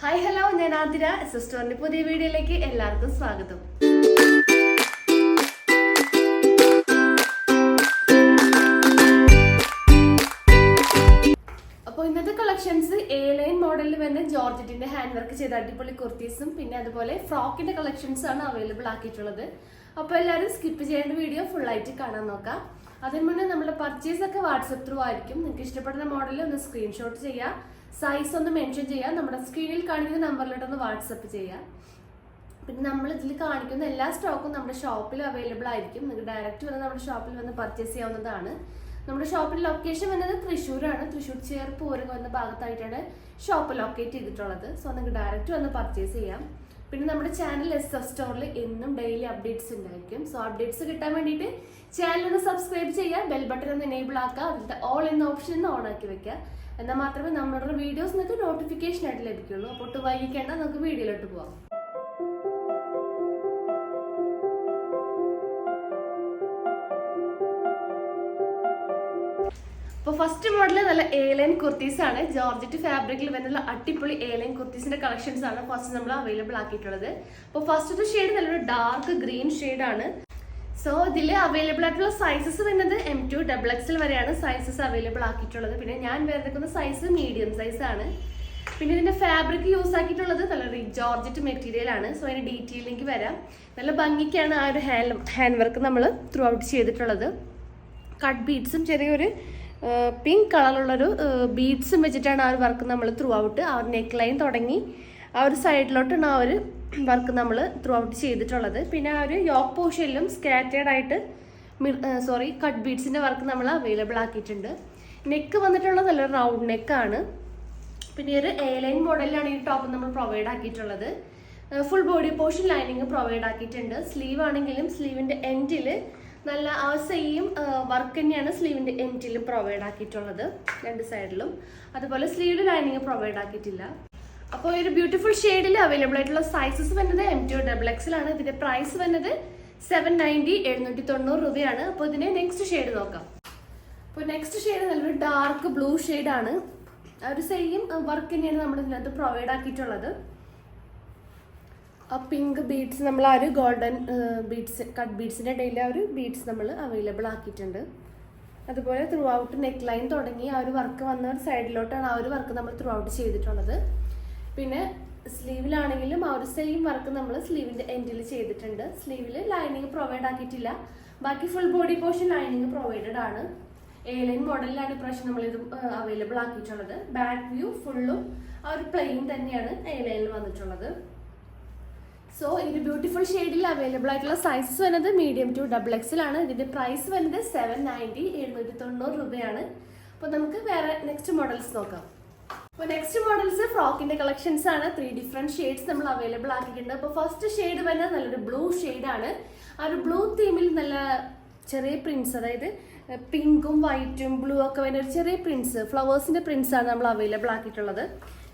Hi hello, ഞാൻ ആതിര. സിസ്റ്ററിന്റെ പുതിയ വീഡിയോയിലേക്ക് എല്ലാവർക്കും സ്വാഗതം. അപ്പോൾ ഇന്നത്തെ കളക്ഷൻസ് A-line മോഡലിൽ വരുന്ന ജോർജറ്റിന്റെ ഹാൻഡ് വർക്ക് ചെയ്ത അടിപൊളി കുർത്തീസും പിന്നെ അതുപോലെ ഫ്രോക്കിന്റെ കളക്ഷൻസ് ആണ് അവൈലബിൾ ആക്കിയിട്ടുള്ളത്. അപ്പോൾ എല്ലാവരും സ്കിപ്പ് ചെയ്യേണ്ട വീഡിയോ ഫുൾ ആയിട്ട് കാണാൻ നോക്കാം. അതിന് മുന്നേ നമ്മുടെ പർച്ചേസ് ഒക്കെ വാട്സപ്പ് ത്രൂ ആയിരിക്കും. നിങ്ങൾക്ക് ഇഷ്ടപ്പെടുന്ന മോഡലിൽ ഒന്ന് സ്ക്രീൻഷോട്ട് ചെയ്യാം, സൈസ് ഒന്ന് മെൻഷൻ ചെയ്യാം, നമ്മുടെ സ്ക്രീനിൽ കാണിക്കുന്ന നമ്പറിലോട്ടൊന്ന് വാട്സപ്പ് ചെയ്യാം. പിന്നെ നമ്മൾ ഇതിൽ കാണിക്കുന്ന എല്ലാ സ്റ്റോക്കും നമ്മുടെ ഷോപ്പിൽ അവൈലബിൾ ആയിരിക്കും. നിങ്ങൾക്ക് ഡയറക്റ്റ് വന്ന് നമ്മുടെ ഷോപ്പിൽ വന്ന് പർച്ചേസ് ചെയ്യാവുന്നതാണ്. നമ്മുടെ ഷോപ്പിൽ ലൊക്കേഷൻ വന്നത് തൃശ്ശൂരാണ്. തൃശ്ശൂർ ചേർപ്പ് ഊരങ്ങ് വന്ന ഭാഗത്തായിട്ടാണ് ഷോപ്പ് ലൊക്കേറ്റ് ചെയ്തിട്ടുള്ളത്. സോ നിങ്ങൾക്ക് ഡയറക്റ്റ് വന്ന് പർച്ചേസ് ചെയ്യാം. പിന്നെ നമ്മുടെ ചാനൽ SF സ്റ്റോറിൽ എന്നും ഡെയിലി അപ്ഡേറ്റ്സ് ഉണ്ടായിരിക്കും. സോ അപ്ഡേറ്റ്സ് കിട്ടാൻ വേണ്ടിയിട്ട് ചാനൽ ഒന്ന് സബ്സ്ക്രൈബ് ചെയ്യുക, ബെൽ ബട്ടൺ ഒന്ന് എനേബിൾ ആക്കുക, അതിലത്തെ ഓൾ എന്ന ഓപ്ഷൻ ഒന്ന് ഓൺ ആക്കി വെക്കുക. എന്നാൽ മാത്രമേ നമ്മുടെ വീഡിയോസ് നിങ്ങൾക്ക് നോട്ടിഫിക്കേഷൻ ആയിട്ട് ലഭിക്കുള്ളൂ. അപ്പോൾ ഒട്ടും വൈകിക്കേണ്ട, നമുക്ക് വീഡിയോയിലോട്ട് പോവാം. അപ്പോൾ ഫസ്റ്റ് മോഡൽ നല്ല A-line കുർത്തീസ് ആണ്. ജോർജറ്റ് ഫാബ്രിക്കിൽ വരുന്ന അടിപൊളി A-line കുർത്തീസിന്റെ കളക്ഷൻസ് ആണ് ഫസ്റ്റ് നമ്മൾ അവൈലബിൾ ആക്കിയിട്ടുള്ളത്. അപ്പോൾ ഫസ്റ്റത്തെ ഷെയ്ഡ് നല്ലൊരു ഡാർക്ക് ഗ്രീൻ ഷെയ്ഡ് ആണ്. സോ ഇതിൽ അവൈലബിൾ ആയിട്ടുള്ള സൈസസ് വരുന്നത് M2 XXL വരെയാണ് സൈസസ് അവൈലബിൾ ആക്കിയിട്ടുള്ളത്. പിന്നെ ഞാൻ വരുന്ന സൈസ് മീഡിയം സൈസ് ആണ്. പിന്നെ ഇതിന്റെ ഫാബ്രിക് യൂസ് ആക്കിയിട്ടുള്ളത് നല്ല ജോർജറ്റ് മെറ്റീരിയൽ ആണ്. സോ അതിന്റെ ഡീറ്റെയിലേക്ക് വരാം. നല്ല ഭംഗിക്കാണ് ആ ഒരു ഹാൻഡ് വർക്ക് നമ്മൾ ത്രൂ ഔട്ട് ചെയ്തിട്ടുള്ളത്. കട്ട് ബീഡ്സും ചെറിയൊരു പിങ്ക് കളറുള്ളൊരു ബീഡ്സും വെച്ചിട്ടാണ് ആ ഒരു വർക്ക് നമ്മൾ ത്രൂ ഔട്ട്, ആ ഒരു നെക്ക് ലൈൻ തുടങ്ങി ആ ഒരു സൈഡിലോട്ടാണ് ആ ഒരു വർക്ക് നമ്മൾ ത്രൂ ഔട്ട് ചെയ്തിട്ടുള്ളത്. പിന്നെ ആ ഒരു യോക്ക് പോർഷനിലും സ്കാറ്റേഡ് ആയിട്ട് കട്ട് ബീഡ്സിന്റെ വർക്ക് നമ്മൾ അവൈലബിൾ ആക്കിയിട്ടുണ്ട്. നെക്ക് വന്നിട്ടുള്ളത് നല്ലൊരു റൗണ്ട് നെക്കാണ്. പിന്നെ ഒരു A-line മോഡലിലാണ് ഈ ടോപ്പ് നമ്മൾ പ്രൊവൈഡ് ആക്കിയിട്ടുള്ളത്. Full body portion lining provide ആക്കിയിട്ടുണ്ട്. സ്ലീവ് ആണെങ്കിലും സ്ലീവിന്റെ എൻഡിൽ നല്ല ആ സെയിം വർക്ക് തന്നെയാണ് സ്ലീവിന്റെ എൻഡിലും പ്രൊവൈഡ് ആക്കിയിട്ടുള്ളത്, രണ്ട് സൈഡിലും. അതുപോലെ സ്ലീവിൽ ലൈനിങ് പ്രൊവൈഡ് ആക്കിയിട്ടില്ല. അപ്പോൾ ഒരു ബ്യൂട്ടിഫുൾ ഷെയ്ഡിൽ അവൈലബിൾ ആയിട്ടുള്ള സൈസസ് വരുന്നത് M2 XXL ആണ്. ഇതിന്റെ പ്രൈസ് വരുന്നത് 790 790 രൂപയാണ്. അപ്പോൾ ഇതിന്റെ നെക്സ്റ്റ് ഷെയ്ഡ് നോക്കാം. അപ്പോൾ നെക്സ്റ്റ് ഷെയ്ഡ് നല്ലൊരു ഡാർക്ക് ബ്ലൂ ഷെയ്ഡ് ആണ്. ആ ഒരു സെയിം വർക്ക് തന്നെയാണ് നമ്മൾ ഇതിനകത്ത് പ്രൊവൈഡ് ആക്കിയിട്ടുള്ളത്. ആ പിങ്ക് ബീഡ്സ് നമ്മൾ ആ ഒരു ഗോൾഡൻ ബീഡ്സ് കട്ട് ബീഡ്സിൻ്റെ ഇടയിൽ ആ ഒരു ബീഡ്സ് നമ്മൾ അവൈലബിൾ ആക്കിയിട്ടുണ്ട്. അതുപോലെ ത്രൂ ഔട്ട് നെക്ക് ലൈൻ തുടങ്ങി ആ ഒരു വർക്ക് വന്ന ഒരു സൈഡിലോട്ടാണ് ആ ഒരു വർക്ക് നമ്മൾ ത്രൂ ഔട്ട് ചെയ്തിട്ടുള്ളത്. പിന്നെ സ്ലീവിലാണെങ്കിലും ആ ഒരു സെയിം വർക്ക് നമ്മൾ സ്ലീവിൻ്റെ എൻഡിൽ ചെയ്തിട്ടുണ്ട്. സ്ലീവിൽ ലൈനിങ് പ്രൊവൈഡ് ആക്കിയിട്ടില്ല, ബാക്കി full body portion lining provided ആണ്. A-line മോഡലിലാണ് ഇപ്രാവശ്യം നമ്മളിത് അവൈലബിൾ ആക്കിയിട്ടുള്ളത്. ബാക്ക് വ്യൂ ഫുള്ളും ആ ഒരു പ്ലെയിൻ തന്നെയാണ് A-line വന്നിട്ടുള്ളത്. സോ ഇത് ബ്യൂട്ടിഫുൾ ഷെയ്ഡിൽ അവൈലബിൾ ആയിട്ടുള്ള സൈസസ് വരുന്നത് മീഡിയം ടു XXL ആണ്. ഇതിന്റെ പ്രൈസ് വരുന്നത് 790 790 രൂപയാണ്. അപ്പോൾ നമുക്ക് വേറെ നെക്സ്റ്റ് മോഡൽസ് നോക്കാം. അപ്പോൾ നെക്സ്റ്റ് മോഡൽസ് ഫ്രോക്കിന്റെ കളക്ഷൻസ് ആണ്. 3 ഡിഫറെന്റ് ഷെയ്ഡ്സ് നമ്മൾ അവൈലബിൾ ആക്കിയിട്ടുണ്ട്. അപ്പോൾ ഫസ്റ്റ് ഷെയ്ഡ് വരുന്നത് നല്ലൊരു ബ്ലൂ ഷെയ്ഡാണ്. ആ ഒരു ബ്ലൂ തീമിൽ നല്ല ചെറിയ പ്രിന്റ്സ്, അതായത് പിങ്കും വൈറ്റും ബ്ലൂ ഒക്കെ വരുന്ന ഒരു ചെറിയ പ്രിന്റ്സ്, ഫ്ലവേഴ്സിന്റെ പ്രിന്റ്സ് ആണ് നമ്മൾ അവൈലബിൾ ആക്കിയിട്ടുള്ളത്.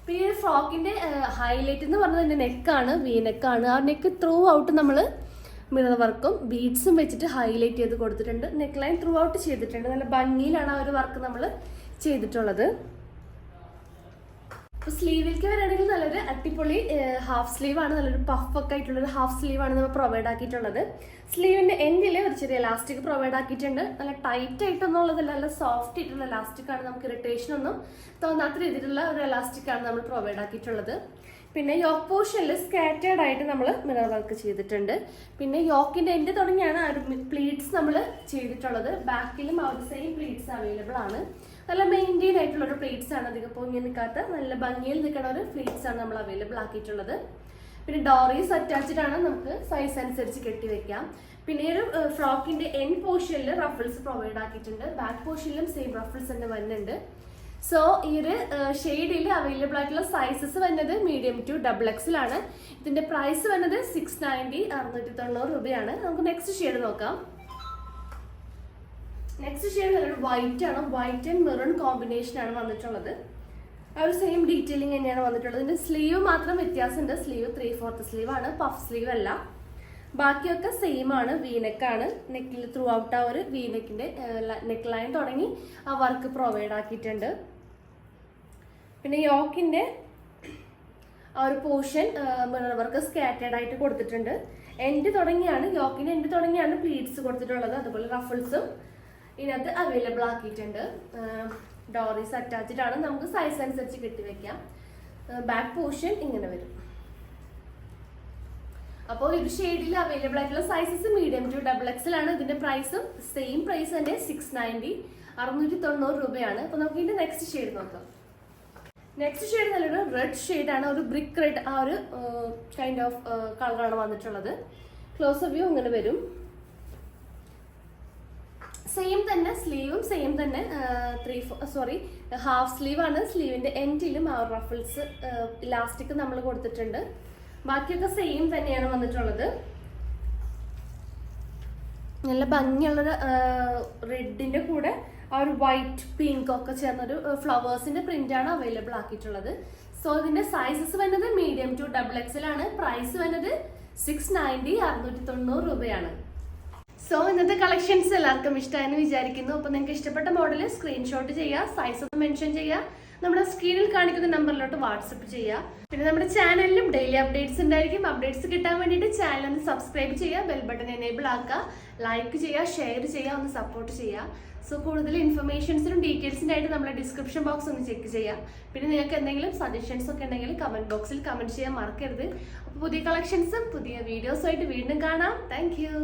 പിന്നെ ഫ്രോക്കിന്റെ ഹൈലൈറ്റ് എന്ന് പറഞ്ഞത് എൻ്റെ നെക്കാണ്, വി നെക്കാണ്. ആ നെക്ക് ത്രൂ ഔട്ട് നമ്മൾ മിറർ വർക്കും ബീഡ്സും വെച്ചിട്ട് ഹൈലൈറ്റ് ചെയ്ത് കൊടുത്തിട്ടുണ്ട്. നെക്ക് ലൈൻ ത്രൂ ഔട്ട് ചെയ്തിട്ടുണ്ട്. നല്ല ഭംഗിയിലാണ് ആ ഒരു വർക്ക് നമ്മൾ ചെയ്തിട്ടുള്ളത്. അപ്പോൾ സ്ലീവിലേക്ക് വരികയാണെങ്കിൽ നല്ലൊരു അടിപൊളി ഹാഫ് സ്ലീവ് ആണ്. നല്ലൊരു പഫ് ഒക്കെ ആയിട്ടുള്ളൊരു ഹാഫ് സ്ലീവ് ആണ് നമ്മൾ പ്രൊവൈഡ് ആക്കിയിട്ടുള്ളത്. സ്ലീവിന്റെ എൻഡിൽ ഒരു ചെറിയ എലാസ്റ്റിക് പ്രൊവൈഡ് ആക്കിയിട്ടുണ്ട്. നല്ല ടൈറ്റ് ആയിട്ടൊന്നുള്ളതല്ല, നല്ല സോഫ്റ്റ് ആയിട്ടുള്ള എലാസ്റ്റിക് ആണ്. നമുക്ക് ഇറിറ്റേഷൻ ഒന്നും തോന്നാത്ത രീതിയിലുള്ള ഒരു എലാസ്റ്റിക് ആണ് നമ്മൾ പ്രൊവൈഡ് ആക്കിയിട്ടുള്ളത്. പിന്നെ യോക്ക് പോർഷനിൽ സ്കാറ്റേർഡ് ആയിട്ട് നമ്മൾ മിറർ വർക്ക് ചെയ്തിട്ടുണ്ട്. പിന്നെ യോക്കിന്റെ എൻഡ് തുടങ്ങിയാണ് ആ ഒരു പ്ലീറ്റ്സ് നമ്മൾ ചെയ്തിട്ടുള്ളത്. ബാക്കിലും ആ ഒരു സെയിം പ്ലീറ്റ്സ് അവൈലബിൾ ആണ്. നല്ല മെയിൻറ്റെയിൻ ആയിട്ടുള്ള ഒരു പ്ലീറ്റ്സ് ആണ്, അധികം പൊങ്ങി നിൽക്കാത്ത നല്ല ഭംഗിയിൽ നിൽക്കുന്ന ഒരു പ്ലീറ്റ്സ് ആണ് നമ്മൾ അവൈലബിൾ ആക്കിയിട്ടുള്ളത്. പിന്നെ ഡോറീസ് അറ്റാച്ച്ഡ് ആണ്, നമുക്ക് സൈസ് അനുസരിച്ച് കെട്ടിവെക്കാം. പിന്നെ ഒരു ഫ്രോക്കിന്റെ എൻഡ് പോർഷനിൽ റഫിൾസ് പ്രൊവൈഡ് ആക്കിയിട്ടുണ്ട്. ബാക്ക് പോർഷനിലും സെയിം റഫിൾസ് തന്നെ വരുന്നുണ്ട്. സോ ഈ ഒരു ഷെയ്ഡിൽ അവൈലബിൾ ആയിട്ടുള്ള സൈസസ് വരുന്നത് മീഡിയം ടു XXL ആണ്. ഇതിന്റെ പ്രൈസ് വരുന്നത് 690 690 രൂപയാണ്. നമുക്ക് നെക്സ്റ്റ് ഷെയ്ഡ് നോക്കാം. നെക്സ്റ്റ് ഷെയ്ഡ് നല്ലൊരു വൈറ്റ് ആണ്. വൈറ്റ് ആൻഡ് മെറൂൺ കോമ്പിനേഷൻ ആണ് വന്നിട്ടുള്ളത്. ആ ഒരു സെയിം ഡീറ്റെയിലിംഗ് തന്നെയാണ് വന്നിട്ടുള്ളത്. ഇതിന്റെ സ്ലീവ് മാത്രം വ്യത്യാസമുണ്ട്. സ്ലീവ് 3/4 സ്ലീവ് ആണ്, പഫ് സ്ലീവ് അല്ല. ബാക്കിയൊക്കെ സെയിം ആണ്, വീനെക്കാണ്. നെക്കിൽ ത്രൂ ഔട്ട് ആ ഒരു വീനെക്കിന്റെ നെക്ക് ലൈൻ തുടങ്ങി ആ വർക്ക് പ്രൊവൈഡ് ആക്കിയിട്ടുണ്ട്. പിന്നെ യോക്കിന്റെ ആ ഒരു പോർഷൻ മിറർ വർക്ക് സ്കാറ്റേഡ് ആയിട്ട് കൊടുത്തിട്ടുണ്ട്. എൻഡ് തുടങ്ങിയാണ്, യോക്കിന്റെ എൻഡ് തുടങ്ങിയാണ് പ്ലീറ്റ്സ് കൊടുത്തിട്ടുള്ളത്. അതുപോലെ റഫിൾസും ഇതിനകത്ത് അവൈലബിൾ ആക്കിയിട്ടുണ്ട്. ഡോറീസ് അറ്റാച്ച്ഡ് ആണ്, നമുക്ക് സൈസ് അനുസരിച്ച് കെട്ടിവെക്കാം. ബാക്ക് പോർഷൻ ഇങ്ങനെ വരും. അപ്പോൾ ഒരു ഷെയ്ഡിൽ അവൈലബിൾ ആയിട്ടുള്ള സൈസസ് മീഡിയം ടു XXL ആണ്. ഇതിന്റെ പ്രൈസും സെയിം പ്രൈസ് തന്നെ 690, 690 രൂപയാണ്. അപ്പൊ നമുക്ക് ഇതിന്റെ നെക്സ്റ്റ് ഷെയ്ഡ് നോക്കാം. നെക്സ്റ്റ് ഷെയ്ഡ് നല്ലൊരു റെഡ് ഷെയ്ഡാണ്, ഒരു ബ്രിക്ക് റെഡ് ആ ഒരു കൈൻഡ് ഓഫ് കളറാണ് വന്നിട്ടുള്ളത്. ക്ലോസ് വ്യൂ ഇങ്ങനെ വരും. സെയിം തന്നെ സ്ലീവും സെയിം തന്നെ ഹാഫ് സ്ലീവ് ആണ്. സ്ലീവിന്റെ എൻഡിലും ആ റഫിൾസ് ഇലാസ്റ്റിക് നമ്മൾ കൊടുത്തിട്ടുണ്ട്. ബാക്കിയൊക്കെ സെയിം തന്നെയാണ് വന്നിട്ടുള്ളത്. നല്ല ഭംഗിയുള്ളൊരു റെഡിന്റെ കൂടെ ആ ഒരു വൈറ്റ് പിങ്ക് ഒക്കെ ചേർന്നൊരു ഫ്ലവേഴ്സിന്റെ പ്രിന്റ് ആണ് അവൈലബിൾ ആക്കിയിട്ടുള്ളത്. സോ ഇതിന്റെ സൈസസ് വരുന്നത് മീഡിയം ടു XXL ആണ്. പ്രൈസ് വരുന്നത് 690, 690 രൂപയാണ്. സോ ഇന്നത്തെ കളക്ഷൻസ് എല്ലാവർക്കും ഇഷ്ടമായെന്ന് വിചാരിക്കുന്നു. അപ്പൊ നിങ്ങൾക്ക് ഇഷ്ടപ്പെട്ട മോഡൽ സ്ക്രീൻഷോട്ട് ചെയ്യുക, സൈസ് ഒന്ന് മെൻഷൻ ചെയ്യുക, നമ്മുടെ സ്ക്രീനിൽ കാണിക്കുന്ന നമ്പറിലോട്ട് വാട്സപ്പ് ചെയ്യുക. പിന്നെ നമ്മുടെ ചാനലിലും ഡെയിലി അപ്ഡേറ്റ്സ് ഉണ്ടായിരിക്കും. അപ്ഡേറ്റ്സ് കിട്ടാൻ വേണ്ടിയിട്ട് ചാനൽ ഒന്ന് സബ്സ്ക്രൈബ് ചെയ്യുക, ബെൽ ബട്ടൺ എനേബിൾ ആക്കുക, ലൈക്ക് ചെയ്യുക, ഷെയർ ചെയ്യുക, ഒന്ന് സപ്പോർട്ട് ചെയ്യുക. സോ കൂടുതൽ ഇൻഫർമേഷൻസിനും ഡീറ്റെയിൽസിൻ്റെ ആയിട്ട് നമ്മുടെ ഡിസ്ക്രിപ്ഷൻ ബോക്സ് ഒന്ന് ചെക്ക് ചെയ്യാം. പിന്നെ നിങ്ങൾക്ക് എന്തെങ്കിലും സജഷൻസ് ഒക്കെ ഉണ്ടെങ്കിൽ കമന്റ് ബോക്സിൽ കമന്റ് ചെയ്യാൻ മറക്കരുത്. അപ്പോൾ പുതിയ കളക്ഷൻസും പുതിയ വീഡിയോസുമായിട്ട് വീണ്ടും കാണാം. Thank you.